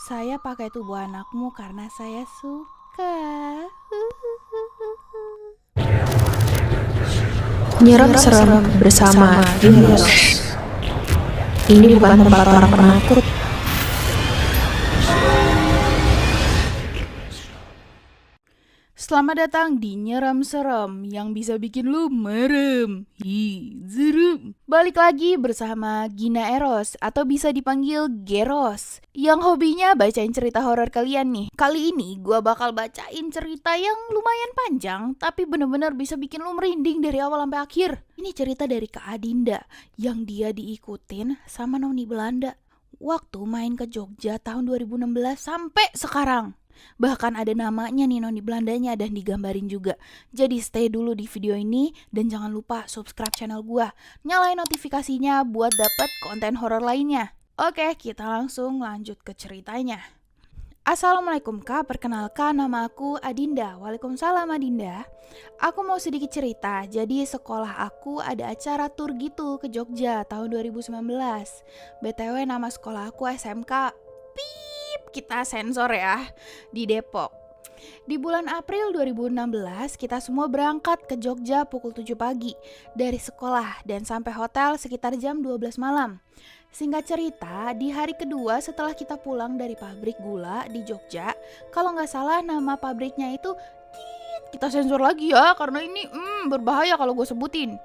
Saya pakai tubuh anakmu karena saya suka. Nyeram serem bersama Heroes. Ini bukan tempat para penakut. Selamat datang di Nyeram Serem yang bisa bikin lu merem. Zerum. Balik lagi bersama Gina Eros atau bisa dipanggil Geros yang hobinya bacain cerita horor kalian nih. Kali ini gua bakal bacain cerita yang lumayan panjang tapi bener-bener bisa bikin lu merinding dari awal sampai akhir. Ini cerita dari Kak Adinda yang dia diikutin sama noni Belanda waktu main ke Jogja tahun 2016 sampai sekarang. Bahkan ada namanya nih noni Belandanya dan digambarin juga. Jadi stay dulu di video ini dan jangan lupa subscribe channel gua. Nyalain notifikasinya buat dapet konten horor lainnya. Oke, kita langsung lanjut ke ceritanya. Assalamualaikum Kak, perkenalkan nama aku Adinda. Waalaikumsalam Adinda. Aku mau sedikit cerita. Jadi sekolah aku ada acara tur gitu ke Jogja tahun 2019. BTW nama sekolah aku SMK kita sensor ya, di Depok. Di bulan April 2016, kita semua berangkat ke Jogja pukul 7 pagi dari sekolah dan sampai hotel sekitar jam 12 malam. Singkat cerita, di hari kedua setelah kita pulang dari pabrik gula di Jogja, kalau nggak salah nama pabriknya itu kita sensor lagi ya, karena ini berbahaya kalau gue sebutin.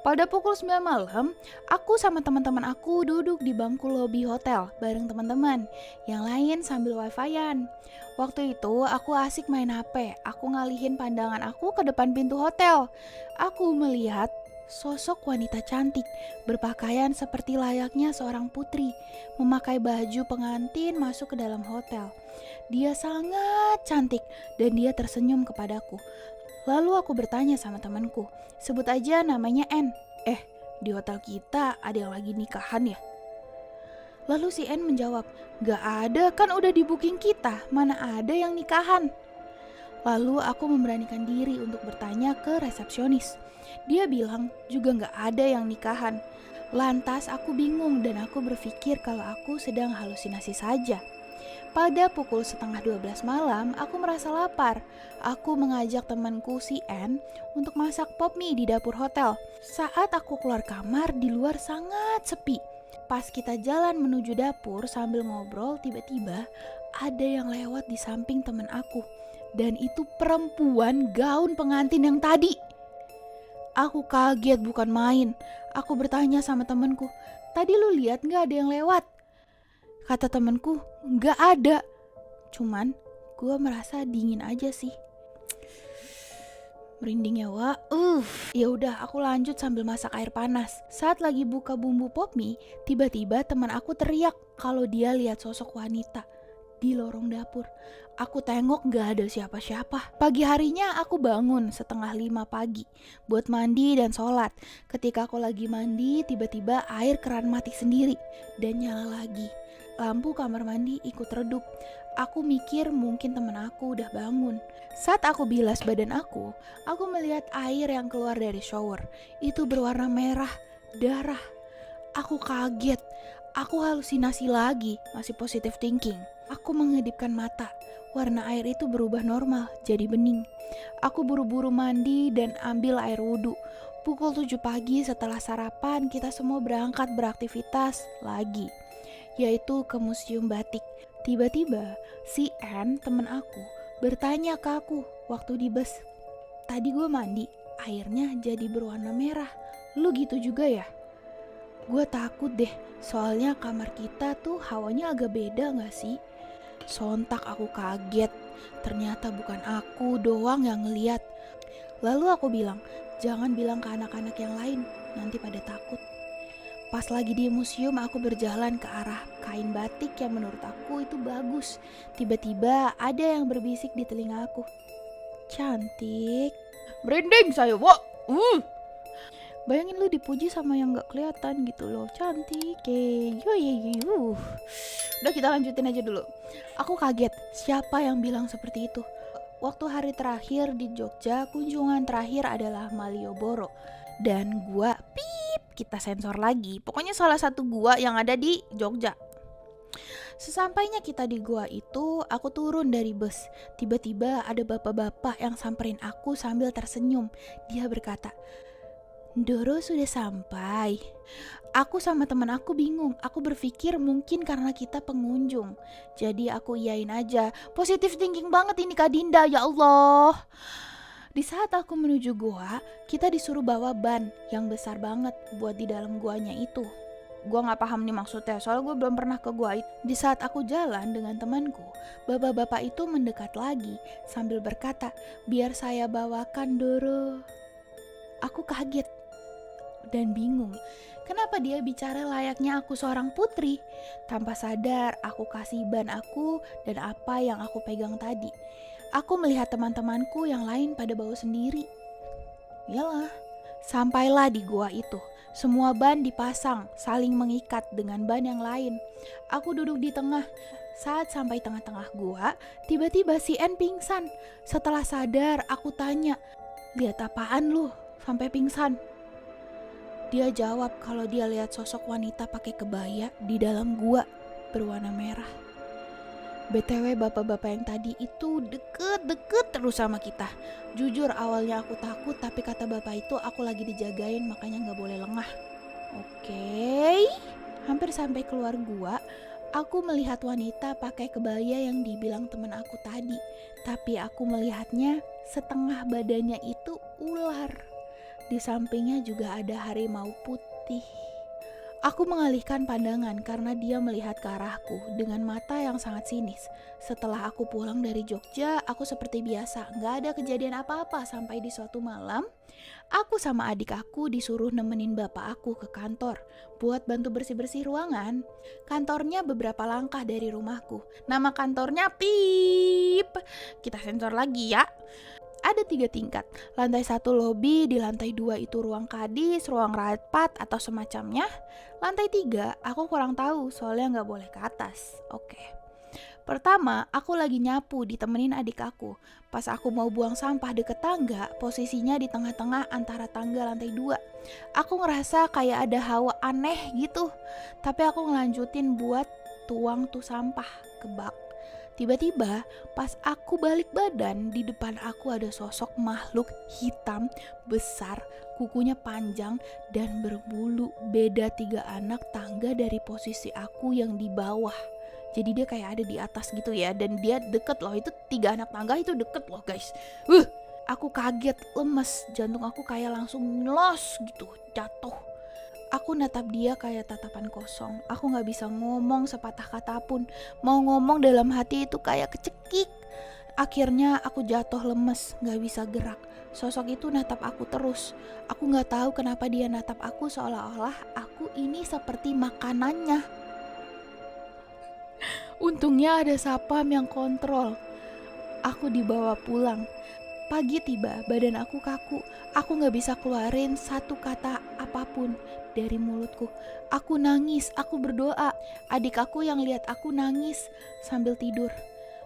Pada pukul 9 malam, aku sama teman-teman aku duduk di bangku lobi hotel bareng teman-teman. Yang lain sambil wifi-an. Waktu itu aku asik main HP. Aku ngalihin pandangan aku ke depan pintu hotel. Aku melihat sosok wanita cantik berpakaian seperti layaknya seorang putri, memakai baju pengantin masuk ke dalam hotel. Dia sangat cantik dan dia tersenyum kepadaku. Lalu aku bertanya sama temanku, sebut aja namanya N. Di hotel kita ada yang lagi nikahan ya? Lalu si N menjawab, gak ada, kan udah di booking kita, mana ada yang nikahan. Lalu aku memberanikan diri untuk bertanya ke resepsionis. Dia bilang juga gak ada yang nikahan. Lantas aku bingung dan aku berpikir kalau aku sedang halusinasi saja. Pada pukul 11:30 malam, aku merasa lapar. Aku mengajak temanku si N untuk masak pop mie di dapur hotel. Saat aku keluar kamar, di luar sangat sepi. Pas kita jalan menuju dapur sambil ngobrol, tiba-tiba ada yang lewat di samping teman aku. Dan itu perempuan gaun pengantin yang tadi. Aku kaget bukan main. Aku bertanya sama temanku, tadi lu lihat gak ada yang lewat? Kata temanku, gak ada. Cuman gue merasa dingin aja sih. Merinding ya Wak. Ya udah, aku lanjut sambil masak air panas. Saat lagi buka bumbu pop mie, tiba-tiba teman aku teriak kalau dia lihat sosok wanita di lorong dapur. Aku tengok gak ada siapa-siapa. Pagi harinya aku bangun 4:30 pagi buat mandi dan sholat. Ketika aku lagi mandi, tiba-tiba air keran mati sendiri dan nyala lagi. Lampu kamar mandi ikut redup. Aku mikir mungkin teman aku udah bangun. Saat aku bilas badan aku melihat air yang keluar dari shower. Itu berwarna merah, darah. Aku kaget. Aku halusinasi lagi, masih positive thinking. Aku mengedipkan mata. Warna air itu berubah normal, jadi bening. Aku buru-buru mandi dan ambil air wudhu. Pukul 7 pagi setelah sarapan, kita semua berangkat beraktivitas lagi, yaitu ke museum batik. Tiba-tiba si N, temen aku, bertanya ke aku waktu di bus, tadi gue mandi, airnya jadi berwarna merah, lu gitu juga ya? Gue takut deh, soalnya kamar kita tuh hawanya agak beda gak sih? Sontak aku kaget, ternyata bukan aku doang yang ngeliat. Lalu aku bilang, jangan bilang ke anak-anak yang lain, nanti pada takut. Pas lagi di museum, aku berjalan ke arah kain batik yang menurut aku itu bagus. Tiba-tiba ada yang berbisik di telinga aku, cantik. Merinding saya, Wak. Bayangin lu dipuji sama yang gak kelihatan gitu loh, cantik. Udah, kita lanjutin aja dulu. Aku kaget, siapa yang bilang seperti itu? Waktu hari terakhir di Jogja, kunjungan terakhir adalah Malioboro. Dan gua kita sensor lagi. Pokoknya salah satu gua yang ada di Jogja. Sesampainya kita di gua itu, aku turun dari bus. Tiba-tiba ada bapak-bapak yang samperin aku sambil tersenyum. Dia berkata, "Doro sudah sampai." Aku sama teman aku bingung. Aku berpikir mungkin karena kita pengunjung. Jadi aku iyain aja. Positive thinking banget ini Kak Dinda, ya Allah. Di saat aku menuju gua, kita disuruh bawa ban yang besar banget buat di dalam guanya itu. Gua gak paham nih maksudnya, soalnya gue belum pernah ke gua itu. Di saat aku jalan dengan temanku, bapak-bapak itu mendekat lagi sambil berkata, "Biar saya bawakan Doro." Aku kaget dan bingung. Kenapa dia bicara layaknya aku seorang putri? Tanpa sadar, aku kasih ban aku dan apa yang aku pegang tadi. Aku melihat teman-temanku yang lain pada bawa sendiri. Yalah, sampailah di gua itu. Semua ban dipasang, saling mengikat dengan ban yang lain. Aku duduk di tengah. Saat sampai tengah-tengah gua, tiba-tiba si N pingsan. Setelah sadar, aku tanya, "Lihat apaan lu sampai pingsan?" Dia jawab kalau dia lihat sosok wanita pakai kebaya di dalam gua berwarna merah. BTW bapak-bapak yang tadi itu deket terus sama kita. Jujur awalnya aku takut, tapi kata bapak itu aku lagi dijagain makanya gak boleh lengah. Oke. Hampir sampai keluar gua, aku melihat wanita pakai kebaya yang dibilang teman aku tadi. Tapi aku melihatnya setengah badannya itu ular. Di sampingnya juga ada harimau putih. Aku mengalihkan pandangan karena dia melihat ke arahku dengan mata yang sangat sinis. Setelah aku pulang dari Jogja, aku seperti biasa, gak ada kejadian apa-apa sampai di suatu malam, aku sama adik aku disuruh nemenin bapak aku ke kantor buat bantu bersih-bersih ruangan. Kantornya beberapa langkah dari rumahku. Nama kantornya Pip. Kita sensor lagi ya. Ada 3 tingkat. Lantai 1 lobi, di lantai 2 itu ruang kadis, ruang rapat atau semacamnya. Lantai 3 aku kurang tahu soalnya gak boleh ke atas. Oke. Pertama, aku lagi nyapu ditemenin adik aku. Pas aku mau buang sampah deket tangga, posisinya di tengah-tengah antara tangga lantai 2. Aku ngerasa kayak ada hawa aneh gitu. Tapi aku ngelanjutin buat tuang tuh sampah ke bak. Tiba-tiba pas aku balik badan, di depan aku ada sosok makhluk hitam besar, kukunya panjang dan berbulu. Beda 3 anak tangga dari posisi aku yang di bawah. Jadi dia kayak ada di atas gitu ya, dan dia deket loh, itu 3 anak tangga itu deket loh guys. Aku kaget, lemes, jantung aku kayak langsung los gitu, jatuh. Aku natap dia kayak tatapan kosong. Aku gak bisa ngomong sepatah kata pun. Mau ngomong dalam hati itu kayak kecekik. Akhirnya aku jatuh lemes, gak bisa gerak. Sosok itu natap aku terus. Aku gak tahu kenapa dia natap aku seolah-olah aku ini seperti makanannya. Untungnya ada sapam yang kontrol. Aku dibawa pulang. Pagi tiba, badan aku kaku. Aku gak bisa keluarin satu kata apapun dari mulutku. Aku nangis, aku berdoa. Adik aku yang lihat aku nangis sambil tidur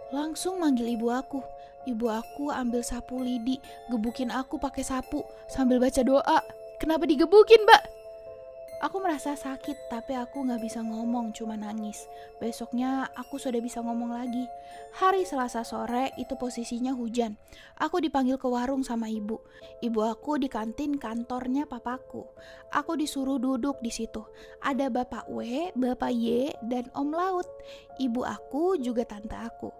langsung manggil ibu aku. Ibu aku ambil sapu lidi, gebukin aku pakai sapu sambil baca doa. Kenapa digebukin, Mbak? Aku merasa sakit, tapi aku gak bisa ngomong, cuma nangis. Besoknya aku sudah bisa ngomong lagi. Hari Selasa sore itu posisinya hujan. Aku dipanggil ke warung sama ibu. Ibu aku di kantin kantornya papaku. Aku disuruh duduk di situ. Ada Bapak W, Bapak Y, dan Om Laut. Ibu aku juga tante aku.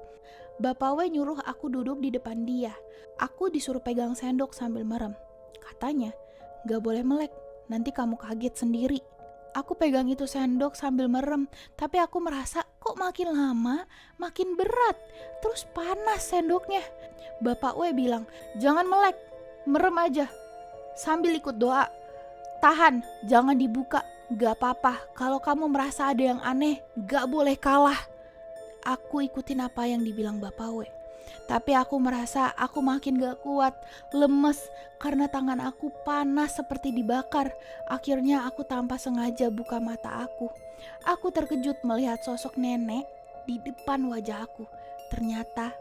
Bapak W nyuruh aku duduk di depan dia. Aku disuruh pegang sendok sambil merem. Katanya, gak boleh melek, nanti kamu kaget sendiri. Aku pegang itu sendok sambil merem, tapi aku merasa kok makin lama makin berat. Terus panas sendoknya. Bapak W bilang, jangan melek, merem aja sambil ikut doa. Tahan, jangan dibuka, gak apa-apa. Kalau kamu merasa ada yang aneh, gak boleh kalah. Aku ikutin apa yang dibilang Bapak W. Tapi aku merasa aku makin gak kuat, lemes karena tangan aku panas seperti dibakar. Akhirnya aku tanpa sengaja buka mata aku. Aku terkejut melihat sosok nenek di depan wajah aku. Ternyata,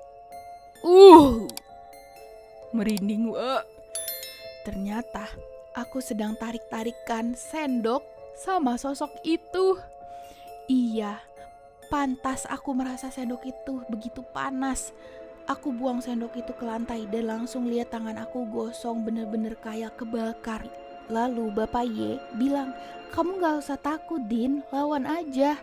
merinding wak. Ternyata aku sedang tarik-tarikan sendok sama sosok itu. Iya, Pantas aku merasa sendok itu begitu panas. Aku buang sendok itu ke lantai dan langsung lihat tangan aku gosong bener-bener kayak kebakar. Lalu Bapak Y bilang, "Kamu gak usah takut, Din, lawan aja."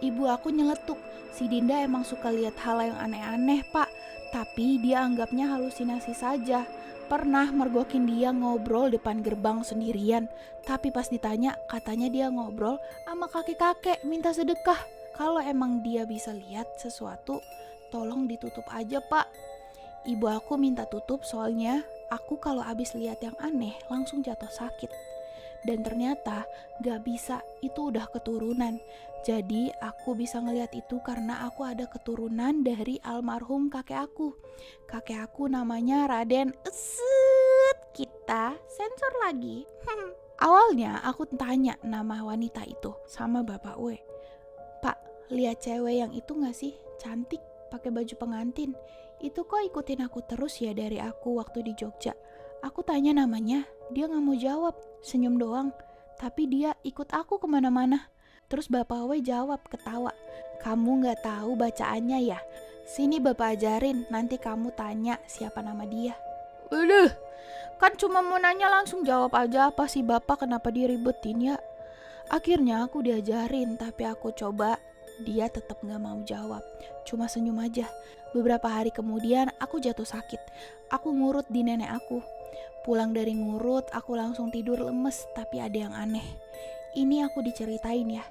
Ibu aku nyeletuk, "Si Dinda emang suka lihat hal yang aneh-aneh, Pak. Tapi dia anggapnya halusinasi saja. Pernah mergokin dia ngobrol depan gerbang sendirian. Tapi pas ditanya, katanya dia ngobrol sama kakek-kakek minta sedekah. Kalau emang dia bisa lihat sesuatu, tolong ditutup aja, Pak." Ibu aku minta tutup soalnya aku kalau abis lihat yang aneh langsung jatuh sakit. Dan ternyata gak bisa, itu udah keturunan. Jadi aku bisa ngeliat itu karena aku ada keturunan dari almarhum kakek aku. Kakek aku namanya Raden kita sensor lagi. Awalnya aku tanya nama wanita itu sama Bapak W. "Pak, lihat cewek yang itu gak sih? Cantik, pakai baju pengantin. Itu kok ikutin aku terus ya dari aku waktu di Jogja." Aku tanya namanya, dia gak mau jawab, senyum doang. Tapi dia ikut aku kemana-mana. Terus Bapak W jawab ketawa, "Kamu gak tahu bacaannya ya? Sini Bapak ajarin, nanti kamu tanya siapa nama dia." Udah, kan cuma mau nanya langsung jawab aja, apa sih Bapak, kenapa diribetin ya? Akhirnya aku diajarin, tapi aku coba, dia tetap gak mau jawab, cuma senyum aja. Beberapa hari kemudian aku jatuh sakit. Aku ngurut di nenek aku. Pulang dari ngurut, aku langsung tidur lemes, tapi ada yang aneh. Ini aku diceritain ya.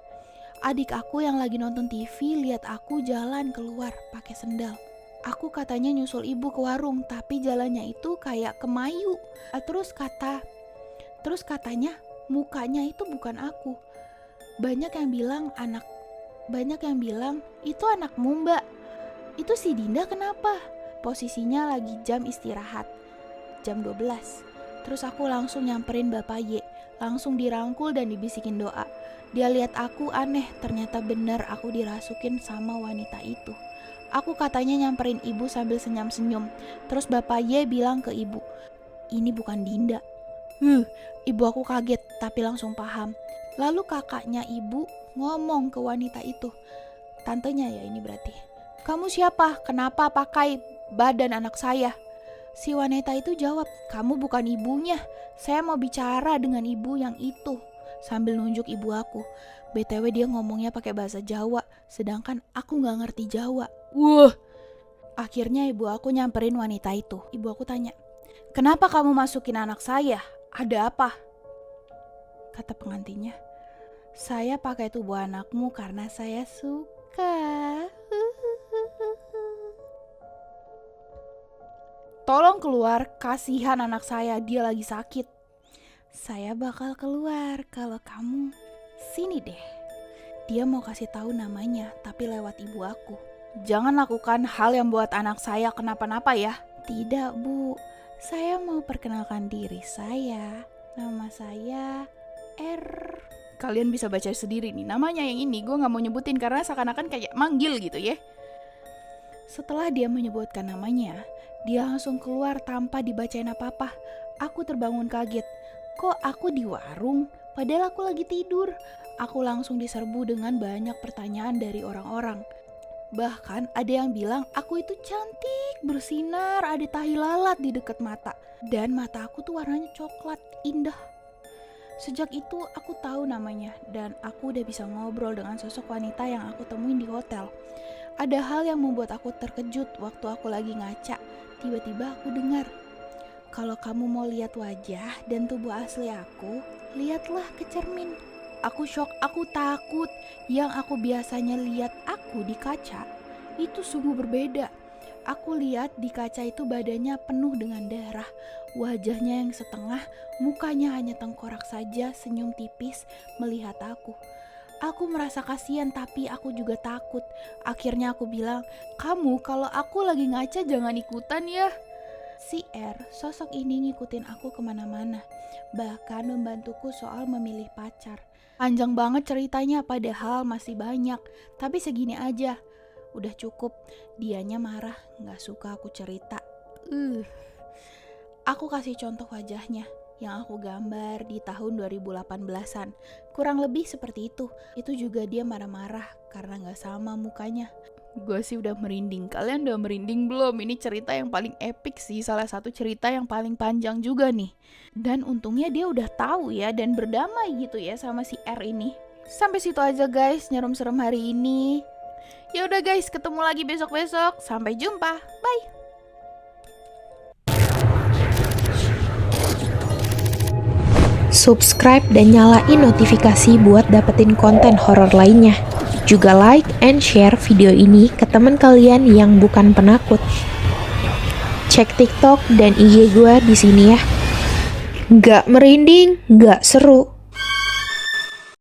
Adik aku yang lagi nonton TV lihat aku jalan keluar pakai sendal. Aku katanya nyusul ibu ke warung, tapi jalannya itu kayak kemayu. Terus katanya mukanya itu bukan aku. Banyak yang bilang itu anakmu, Mbak. Itu si Dinda kenapa? Posisinya lagi jam istirahat, jam 12. Terus aku langsung nyamperin Bapak Y, langsung dirangkul dan dibisikin doa. Dia lihat aku aneh, ternyata benar aku dirasukin sama wanita itu. Aku katanya nyamperin ibu sambil senyum-senyum. Terus Bapak Y bilang ke ibu, "Ini bukan Dinda." Ibu aku kaget tapi langsung paham. Lalu kakaknya ibu ngomong ke wanita itu, tantenya ya ini berarti, "Kamu siapa? Kenapa pakai badan anak saya?" Si wanita itu jawab, "Kamu bukan ibunya. Saya mau bicara dengan ibu yang itu." Sambil nunjuk ibu aku. BTW dia ngomongnya pakai bahasa Jawa, sedangkan aku gak ngerti Jawa. Wah. Akhirnya ibu aku nyamperin wanita itu. Ibu aku tanya, "Kenapa kamu masukin anak saya? Ada apa?" Kata pengantinnya, "Saya pakai tubuh anakmu karena saya suka. Tolong keluar, kasihan anak saya, dia lagi sakit." "Saya bakal keluar kalau kamu sini deh." Dia mau kasih tahu namanya, tapi lewat ibu aku. "Jangan lakukan hal yang buat anak saya kenapa-napa ya." "Tidak, Bu. Saya mau perkenalkan diri saya. Nama saya R." Kalian bisa baca sendiri nih namanya yang ini. Gue gak mau nyebutin karena seakan-akan kayak manggil gitu ya. Setelah dia menyebutkan namanya, dia langsung keluar tanpa dibacain apa-apa. Aku terbangun kaget. Kok aku di warung? Padahal aku lagi tidur. Aku langsung diserbu dengan banyak pertanyaan dari orang-orang. Bahkan ada yang bilang aku itu cantik, bersinar, ada tahi lalat di dekat mata. Dan mata aku tuh warnanya coklat, indah. Sejak itu aku tahu namanya dan aku udah bisa ngobrol dengan sosok wanita yang aku temuin di hotel. Ada hal yang membuat aku terkejut waktu aku lagi ngaca. Tiba-tiba aku dengar, "Kalau kamu mau lihat wajah dan tubuh asli aku, lihatlah ke cermin." Aku shock, aku takut. Yang aku biasanya lihat aku di kaca, itu sungguh berbeda. Aku lihat di kaca itu badannya penuh dengan darah, wajahnya yang setengah, mukanya hanya tengkorak saja, senyum tipis melihat aku. Aku merasa kasihan tapi aku juga takut. Akhirnya aku bilang, "Kamu kalau aku lagi ngaca jangan ikutan ya." Si R, sosok ini ngikutin aku kemana-mana, bahkan membantuku soal memilih pacar. Panjang banget ceritanya padahal masih banyak, tapi segini aja. Udah cukup, dianya marah, gak suka aku cerita. Aku kasih contoh wajahnya yang aku gambar di tahun 2018-an. Kurang lebih seperti itu. Itu juga dia marah-marah karena nggak sama mukanya. Gue sih udah merinding. Kalian udah merinding belum? Ini cerita yang paling epic sih, salah satu cerita yang paling panjang juga nih. Dan untungnya dia udah tahu ya dan berdamai gitu ya sama si R ini. Sampai situ aja guys Nyeram Serem hari ini. Ya udah guys, ketemu lagi besok-besok. Sampai jumpa. Bye. Subscribe dan nyalain notifikasi buat dapetin konten horor lainnya. Juga like and share video ini ke teman kalian yang bukan penakut. Cek TikTok dan IG gue di sini ya. Nggak merinding, nggak seru.